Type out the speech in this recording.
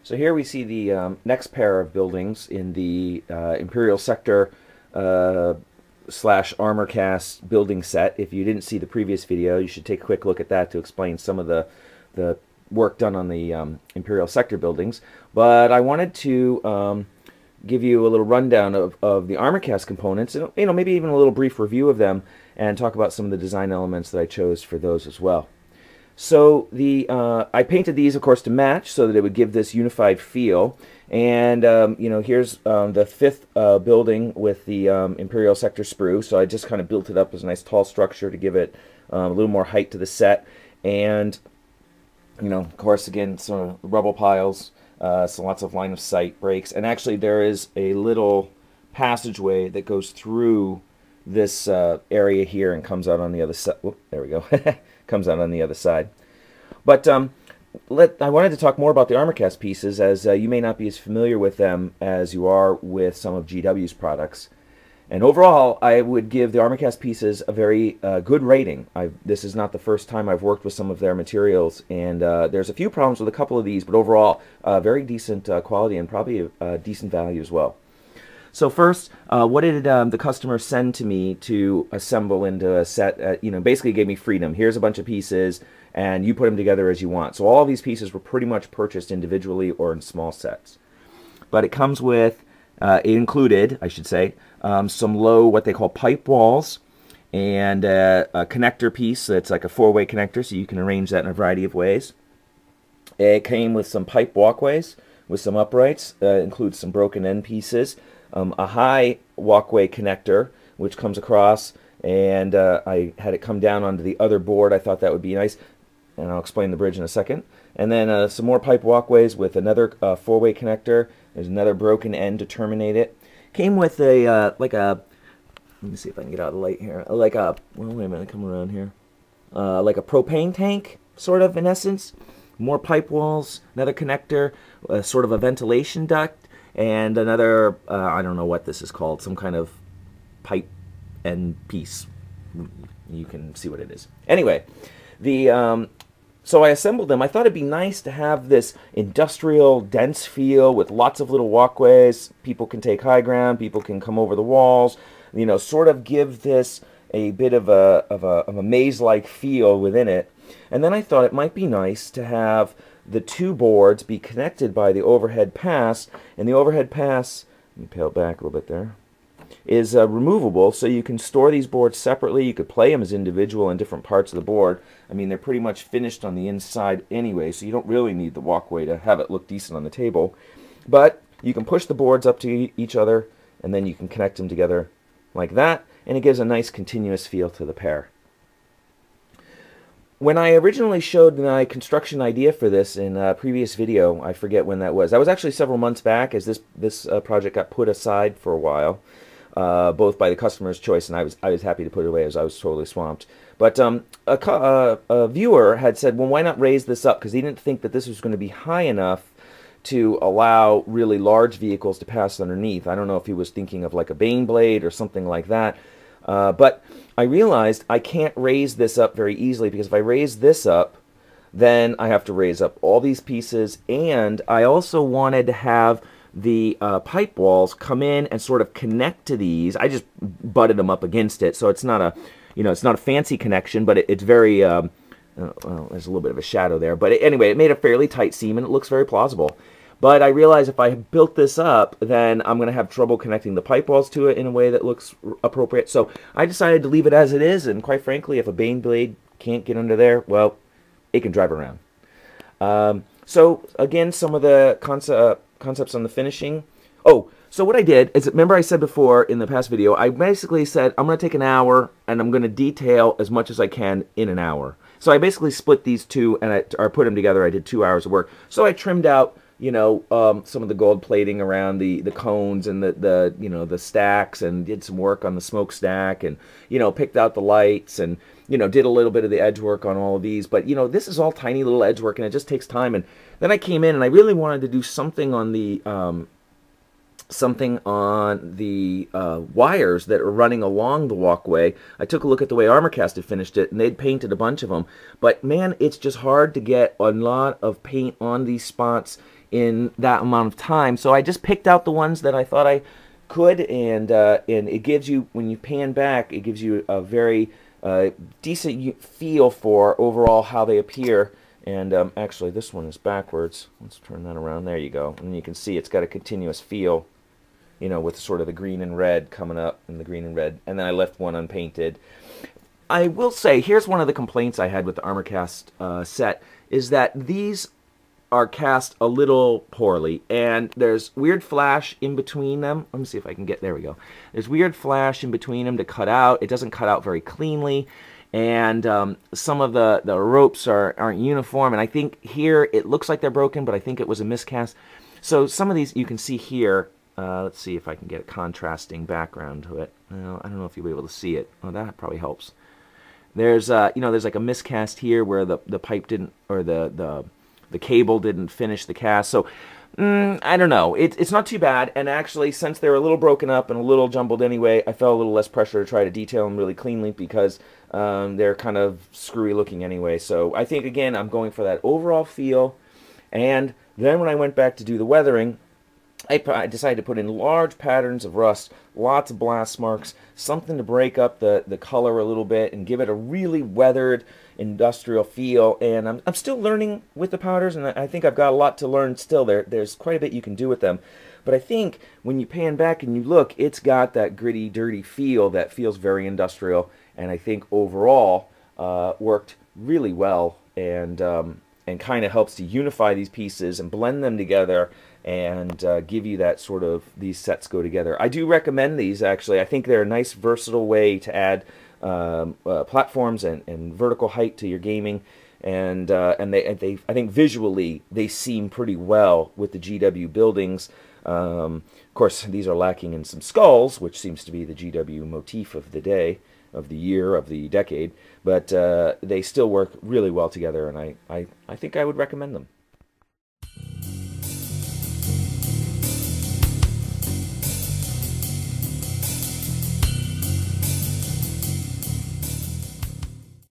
So here we see the next pair of buildings in the Imperial Sector slash ArmorCast building set. If you didn't see the previous video, you should take a quick look at that to explain some of the work done on the Imperial Sector buildings. But I wanted to give you a little rundown of the ArmorCast components, and maybe even a little brief review of them, and talk about some of the design elements that I chose for those as well. So I painted these, of course, to match so that it would give this unified feel. And here's the fifth building with the Imperial Sector sprue. So I just kind of built it up as a nice tall structure to give it a little more height to the set. And of course, again, some rubble piles, so lots of line of sight breaks. And actually, there is a little passageway that goes through this area here and comes out on the other side. Whoop, there we go. Comes out on the other side. But I wanted to talk more about the ArmorCast pieces, as you may not be as familiar with them as you are with some of GW's products. And overall, I would give the ArmorCast pieces a very good rating. This is not the first time I've worked with some of their materials, and there's a few problems with a couple of these, but overall, very decent quality and probably a decent value as well. So first, what did the customer send to me to assemble into a set? Basically gave me freedom. Here's a bunch of pieces, and you put them together as you want. So all of these pieces were pretty much purchased individually or in small sets. But it comes with, it included, I should say, some low, what they call pipe walls, and a connector piece that's like a four-way connector, so you can arrange that in a variety of ways. It came with some pipe walkways with some uprights, includes some broken end pieces. A high walkway connector, which comes across, and I had it come down onto the other board. I thought that would be nice, and I'll explain the bridge in a second. And then some more pipe walkways with another four-way connector. There's another broken end to terminate it. Came with a, let me see if I can get out of the light here, well, wait a minute, come around here. Like a propane tank, sort of, in essence. More pipe walls, another connector, sort of a ventilation duct, and another, I don't know what this is called, some kind of pipe end piece. You can see what it is. Anyway, so I assembled them. I thought it'd be nice to have this industrial, dense feel with lots of little walkways. People can take high ground, people can come over the walls, sort of give this a bit of a maze-like feel within it. And then I thought it might be nice to have the two boards be connected by the overhead pass, and the overhead pass, let me peel back a little bit there, is removable, so you can store these boards separately. You could play them as individual in different parts of the board. I mean, they're pretty much finished on the inside anyway, so you don't really need the walkway to have it look decent on the table. But you can push the boards up to each other, and then you can connect them together like that, and it gives a nice continuous feel to the pair. When I originally showed my construction idea for this in a previous video, I forget when that was. That was actually several months back, as this project got put aside for a while, both by the customer's choice, and I was happy to put it away as I was totally swamped. But a viewer had said, well, why not raise this up? Because he didn't think that this was going to be high enough to allow really large vehicles to pass underneath. I don't know if he was thinking of like a Bane blade or something like that. But I realized I can't raise this up very easily, because if I raise this up, then I have to raise up all these pieces, and I also wanted to have the pipe walls come in and sort of connect to these. I just butted them up against it, so it's not a, it's not a fancy connection, but it's very, well, there's a little bit of a shadow there, but anyway, it made a fairly tight seam, and it looks very plausible. But I realized if I built this up, then I'm going to have trouble connecting the pipe walls to it in a way that looks appropriate. So I decided to leave it as it is, and quite frankly, if a Bane blade can't get under there, well, it can drive around. So again, some of the concepts on the finishing. Oh, so what I did is, remember I said before in the past video, I basically said I'm going to take an hour, and I'm going to detail as much as I can in an hour. So I basically split these two, and I put them together. I did 2 hours of work. So I trimmed out some of the gold plating around the cones and the stacks, and did some work on the smokestack, and picked out the lights, and did a little bit of the edge work on all of these. But this is all tiny little edge work, and it just takes time. And then I came in, and I really wanted to do something on the wires that are running along the walkway. I took a look at the way ArmorCast had finished it, and they'd painted a bunch of them. But man, it's just hard to get a lot of paint on these spots in that amount of time. So I just picked out the ones that I thought I could, and it gives you, when you pan back, it gives you a very decent feel for overall how they appear. And actually, this one is backwards. Let's turn that around. There you go. And you can see it's got a continuous feel, you know, with sort of the green and red coming up, and the green and red. And then I left one unpainted. I will say, here's one of the complaints I had with the ArmorCast set, is that these are cast a little poorly, and there's weird flash in between them. Let me see if I can get, there we go. There's weird flash in between them to cut out. It doesn't cut out very cleanly, and some of the ropes aren't uniform, and I think here it looks like they're broken, but I think it was a miscast. So some of these you can see here. Let's see if I can get a contrasting background to it. Well, I don't know if you'll be able to see it. Oh, that probably helps. There's you know, there's like a miscast here where the pipe didn't, or the cable didn't finish the cast. So I don't know. It's not too bad. And actually, since they were a little broken up and a little jumbled anyway, I felt a little less pressure to try to detail them really cleanly, because they're kind of screwy looking anyway. So I think, again, I'm going for that overall feel. And then when I went back to do the weathering, I decided to put in large patterns of rust, lots of blast marks, something to break up the color a little bit and give it a really weathered industrial feel. And I'm still learning with the powders, and I think I've got a lot to learn still. There's quite a bit you can do with them. But I think when you pan back and you look, it's got that gritty, dirty feel that feels very industrial, and I think overall worked really well, and kind of helps to unify these pieces and blend them together, and give you that sort of, these sets go together. I do recommend these, actually. I think they're a nice versatile way to add platforms and vertical height to your gaming, and they I think visually they seem pretty well with the GW buildings. Of course, these are lacking in some skulls, which seems to be the GW motif of the day, of the year, of the decade, but they still work really well together, and I think I would recommend them.